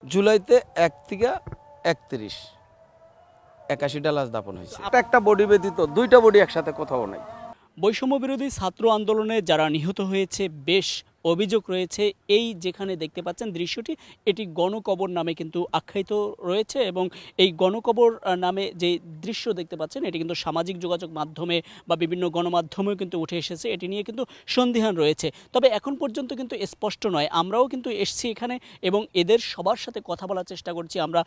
জুলাইতে ১ থেকে ৩১ ৮১টা লাশ দাপন হয়েছে। একটা বডি ব্যতীত ২টা বডি একসাথে কোথাও নাই। বৈষম্য বিরোধী ছাত্র আন্দোলনে যারা নিহত হয়েছে বেশ অভিযোগ রয়েছে। এই যেখানে দেখতে পাচ্ছেন দৃশ্যটি, এটি গণকবর নামে কিন্তু আখ্যায়িত রয়েছে এবং এই গণকবর নামে যে দৃশ্য দেখতে পাচ্ছেন এটি কিন্তু সামাজিক যোগাযোগ মাধ্যমে বা বিভিন্ন গণমাধ্যমেও কিন্তু উঠে এসেছে। এটি নিয়ে কিন্তু সন্দিহান রয়েছে, তবে এখন পর্যন্ত কিন্তু স্পষ্ট নয়। আমরাও কিন্তু এসেছি এখানে এবং এদের সবার সাথে কথা বলার চেষ্টা করছি, আমরা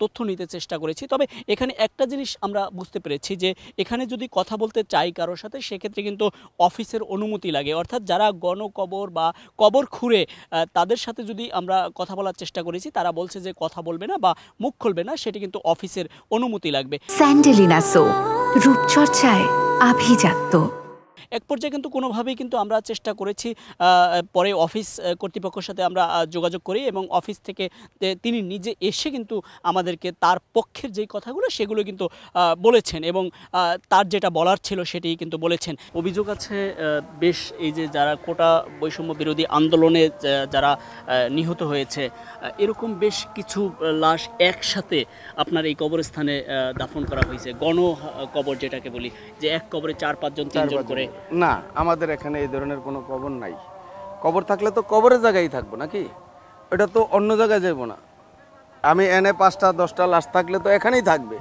তথ্য নিতে চেষ্টা করেছি। তবে এখানে একটা জিনিস আমরা বুঝতে পেরেছি যে এখানে যদি কথা বলতে চাই কারোর সাথে, সেক্ষেত্রে কিন্তু অফিসের অনুমতি লাগে। অর্থাৎ যারা গণকবর বা কবর খুঁড়ে তাদের সাথে যদি আমরা কথা বলার চেষ্টা করেছি, তারা বলছে যে কথা বলবে না বা মুখ খুলবে না, সেটি কিন্তু অফিসের অনুমতি লাগবে। স্যান্ডেলিনা সো, রূপচর্চায় আভিজাত্য। এক পর্যায়ে কিন্তু কোনোভাবেই কিন্তু আমরা চেষ্টা করেছি, পরে অফিস কর্তৃপক্ষের সাথে আমরা যোগাযোগ করি এবং অফিস থেকে তিনি নিজে এসে কিন্তু আমাদেরকে তার পক্ষের যেই কথাগুলো সেগুলো কিন্তু বলেছেন এবং তার যেটা বলার ছিল সেটি কিন্তু বলেছেন। অভিযোগ আছে বেশ, এই যে যারা কোটা বৈষম্য বিরোধী আন্দোলনে যারা নিহত হয়েছে, এরকম বেশ কিছু লাশ একসাথে আপনার এই কবরস্থানে দাফন করা হয়েছে। গণ কবর যেটাকে বলি, যে এক কবরে ৪-৫ জন ৩ জন করে। না, আমাদের এখানে এই ধরনের কোনো কবর নাই। কবর থাকলে তো কবরের জায়গায় থাকবো নাকি, এটা তো অন্য জায়গায় যাব না। আমি এনে ৫টা ১০টা লাশ থাকলে তো এখানেই থাকবে,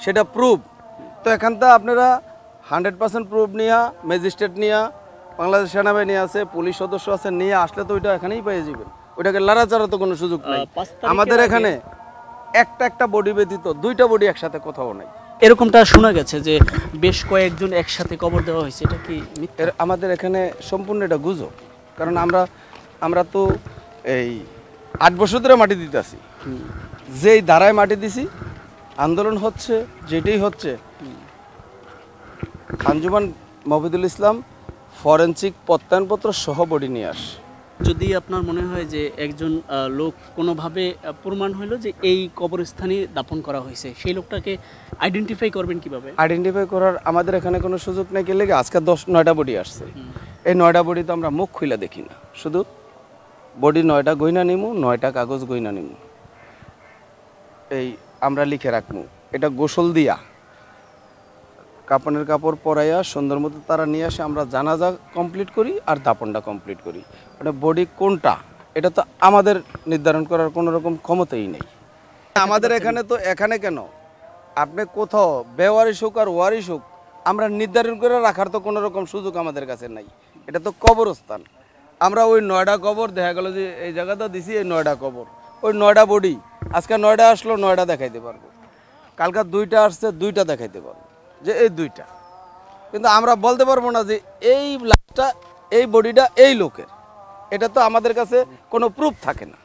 সেটা প্রুফ তো এখানটা আপনারা 100% প্রুফ নিয়ে ম্যাজিস্ট্রেট নিয়ে বাংলাদেশ সেনাবাহিনী আছে, পুলিশ সদস্য আছে, নিয়ে আসলে তো ওইটা এখানেই পেয়ে যাবেন। ওইটাকে লড়াচড়া তো কোনো সুযোগ নাই। আমাদের এখানে একটা বডি ব্যতীত 2টা বডি একসাথে কোথাও নাই। এরকমটা শোনা গেছে যে বেশ কয়েকজন একসাথে কবর দেওয়া হয়েছে, এটা কি মিথ্যা? আমাদের এখানে সম্পূর্ণ এটা গুজব। কারণ আমরা তো এই ৮ বছর ধরে মাটি দিতে আসি, যেই ধারায় মাটি দিছি, আন্দোলন হচ্ছে, যেটাই হচ্ছে, আঞ্জুমান মফিদুল ইসলাম ফরেনসিক প্রত্যয়নপত্র সহ বডি নিয়ে আসে। যদি আপনার মনে হয় যে একজন লোক কোনোভাবে প্রমাণ হলো যে এই কবরস্থানে দাফন করা হয়েছে, সেই লোকটাকে আইডেন্টিফাই করবেন কিভাবে? আইডেন্টিফাই করার আমাদের এখানে কোনো সুযোগ নেই। গেলে আজকে 9টা বডি আসছে, এই 9টা বডি তো আমরা মুখ খুলে দেখি না, শুধু বডি 9টা গইনা নিমু, 9টা কাগজ গইনা নিমু, এই আমরা লিখে রাখবো। এটা গোসল দিয়া কাপড়ের কাপড় পরাইয়া সুন্দর মতো তারা নিয়ে আসে, আমরা জানাজা কমপ্লিট করি আর দাপনটা কমপ্লিট করি। মানে বডি কোনটা এটা তো আমাদের নির্ধারণ করার কোনো রকম ক্ষমতাই নেই। আমাদের এখানে তো এখানে কেন, আপনি কোথাও বেওয়ারিশ হোক আর ওয়ারিশ হোক, আমরা নির্ধারণ করে রাখার তো কোনো রকম সুযোগ আমাদের কাছে নাই। এটা তো কবরস্থান। আমরা ওই 9টা কবর দেখা গেল যে এই জায়গাটা দিছি, এই 9টা কবর, ওই 9টা বডি, আজকে 9টা আসলো, 9টা দেখাইতে পারবো, কালকে 2টা আসছে, 2টা দেখাইতে পারবো, যে এই 2টা। কিন্তু আমরা বলতে পারবো না যে এই লাশটা, এই বডিটা এই লোকের। এটা তো আমাদের কাছে কোনো প্রুফ থাকে না।